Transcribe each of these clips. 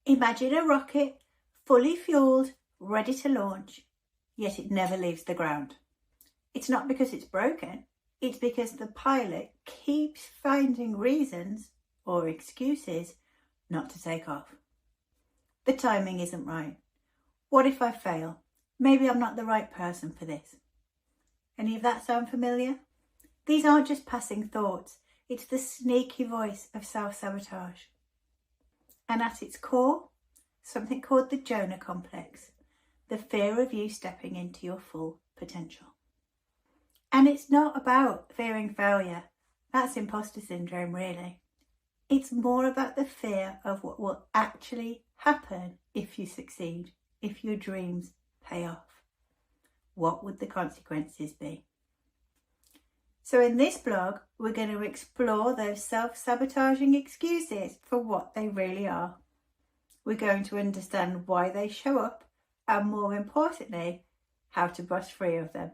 Imagine a rocket fully fueled, ready to launch, yet it never leaves the ground. It's not because it's broken, it's because the pilot keeps finding reasons or excuses not to take off. The timing isn't right. What if I fail? Maybe I'm not the right person for this. Any of that sound familiar? These aren't just passing thoughts, it's the sneaky voice of self-sabotage. And at its core, something called the Jonah Complex, the fear of you stepping into your full potential. And it's not about fearing failure. That's imposter syndrome, really. It's more about the fear of what will actually happen if you succeed, if your dreams pay off. What would the consequences be? So in this blog, we're going to explore those self-sabotaging excuses for what they really are. We're going to understand why they show up and, more importantly, how to bust free of them.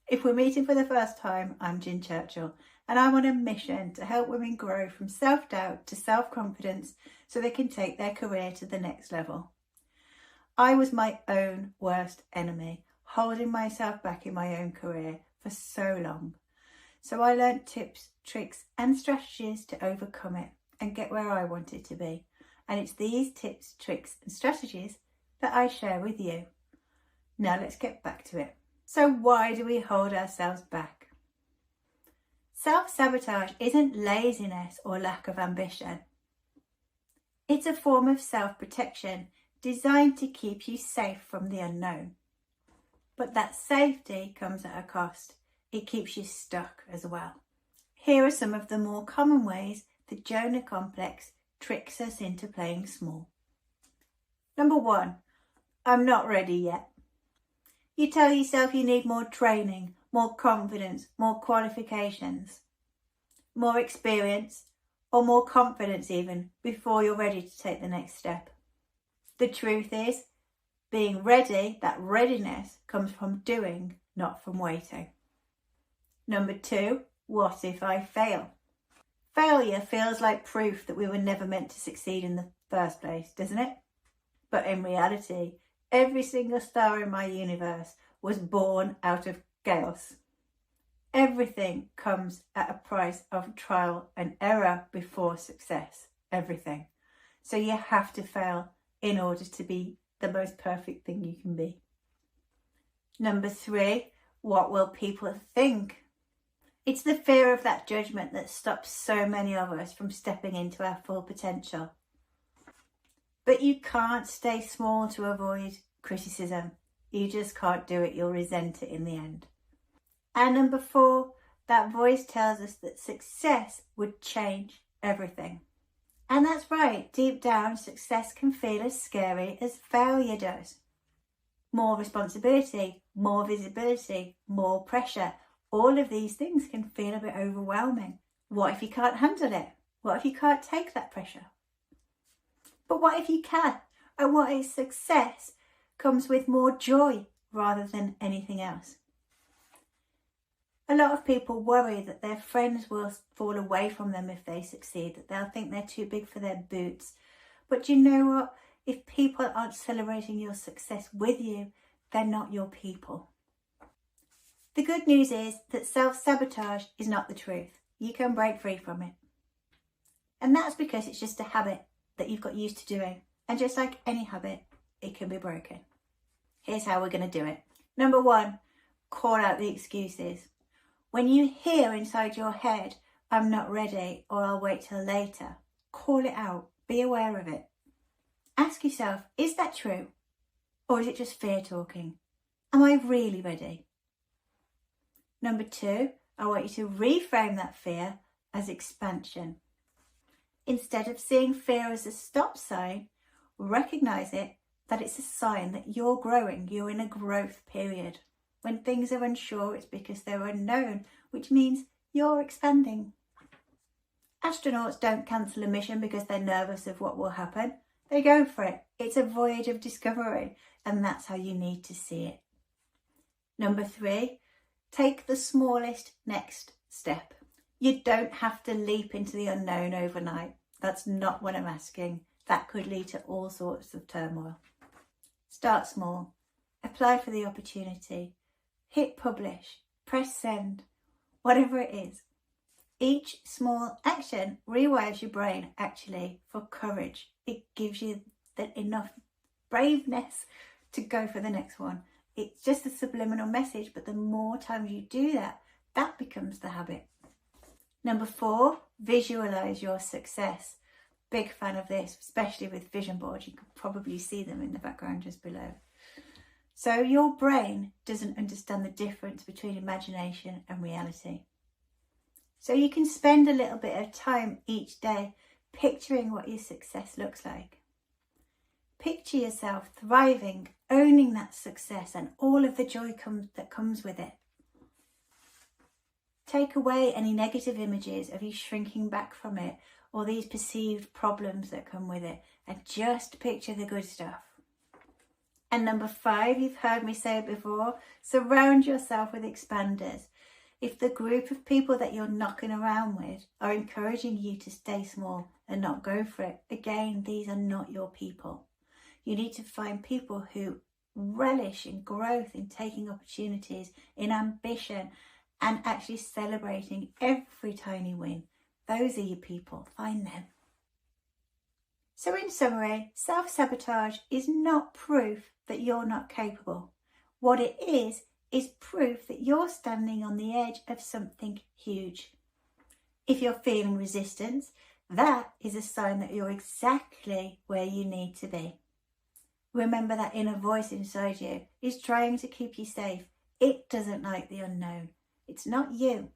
If we're meeting for the first time, I'm Churchill, and I'm on a mission to help women grow from self-doubt to self-confidence so they can take their career to the next level. I was my own worst enemy, holding myself back in my own career for so long. So I learned tips, tricks and strategies to overcome it and get where I wanted to be. And it's these tips, tricks and strategies that I share with you. Now let's get back to it. So why do we hold ourselves back? Self-sabotage isn't laziness or lack of ambition. It's a form of self-protection designed to keep you safe from the unknown. But that safety comes at a cost. It keeps you stuck as well. Here are some of the more common ways the Jonah Complex tricks us into playing small. Number 1, I'm not ready yet. You tell yourself you need more training, more confidence, more qualifications, more experience, or more confidence even, before you're ready to take the next step. The truth is, being ready, that readiness comes from doing, not from waiting. Number 2, what if I fail? Failure feels like proof that we were never meant to succeed in the first place, doesn't it? But in reality, every single star in my universe was born out of chaos. Everything comes at a price of trial and error before success. Everything. So you have to fail in order to be the most perfect thing you can be. Number 3, what will people think? It's the fear of that judgment that stops so many of us from stepping into our full potential. But you can't stay small to avoid criticism. You just can't do it. You'll resent it in the end. And number 4, that voice tells us that success would change everything. And that's right. Deep down, success can feel as scary as failure does. More responsibility, more visibility, more pressure. All of these things can feel a bit overwhelming. What if you can't handle it? What if you can't take that pressure? But what if you can? And what if success comes with more joy rather than anything else? A lot of people worry that their friends will fall away from them if they succeed, that they'll think they're too big for their boots. But you know what? If people aren't celebrating your success with you, they're not your people. The good news is that self-sabotage is not the truth. You can break free from it. And that's because it's just a habit that you've got used to doing. And just like any habit, it can be broken. Here's how we're going to do it. Number 1, call out the excuses. When you hear inside your head, I'm not ready, or I'll wait till later, call it out. Be aware of it. Ask yourself, is that true? Or is it just fear talking? Am I really ready? Number 2, I want you to reframe that fear as expansion. Instead of seeing fear as a stop sign, recognize it that it's a sign that you're growing, you're in a growth period. When things are unsure, it's because they're unknown, which means you're expanding. Astronauts don't cancel a mission because they're nervous of what will happen. They go for it. It's a voyage of discovery, and that's how you need to see it. Number 3, take the smallest next step. You don't have to leap into the unknown overnight. That's not what I'm asking. that could lead to all sorts of turmoil. Start small, apply for the opportunity, hit publish, press send, whatever it is. Each small action rewires your brain actually for courage. It gives you enough braveness to go for the next one. It's just a subliminal message, but the more times you do that, that becomes the habit. Number 4, visualize your success. Big fan of this, especially with vision boards. You can probably see them in the background just below. So your brain doesn't understand the difference between imagination and reality. So you can spend a little bit of time each day picturing what your success looks like. Picture yourself thriving, owning that success and all of the joy that comes with it. Take away any negative images of you shrinking back from it or these perceived problems that come with it, and just picture the good stuff. And number 5, you've heard me say it before, surround yourself with expanders. If the group of people that you're knocking around with are encouraging you to stay small and not go for it, again, these are not your people. You need to find people who relish in growth, in taking opportunities, in ambition, and actually celebrating every tiny win. Those are your people. Find them. So in summary, self-sabotage is not proof that you're not capable. What it is proof that you're standing on the edge of something huge. If you're feeling resistance, that is a sign that you're exactly where you need to be. Remember that inner voice inside you is trying to keep you safe. It doesn't like the unknown. It's not you.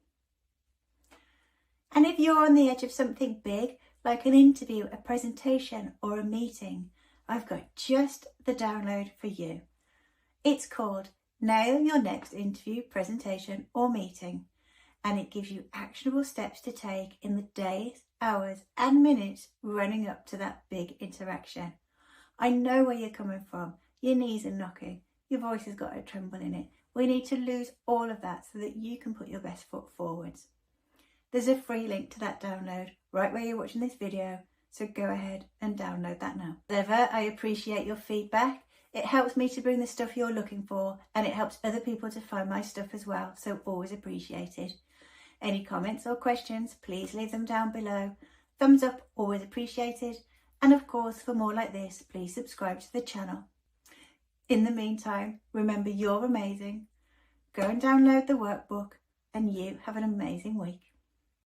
And if you're on the edge of something big, like an interview, a presentation, or a meeting, I've got just the download for you. It's called Nail Your Next Interview, Presentation, or Meeting, and it gives you actionable steps to take in the days, hours, and minutes running up to that big interaction. I know where you're coming from. Your knees are knocking. Your voice has got a tremble in it. We need to lose all of that so that you can put your best foot forwards. There's a free link to that download right where you're watching this video, so go ahead and download that now. As ever, I appreciate your feedback. It helps me to bring the stuff you're looking for, and it helps other people to find my stuff as well, so always appreciated. Any comments or questions, please leave them down below. Thumbs up, always appreciated. And of course, for more like this, please subscribe to the channel. In the meantime, remember you're amazing. Go and download the workbook, and you have an amazing week.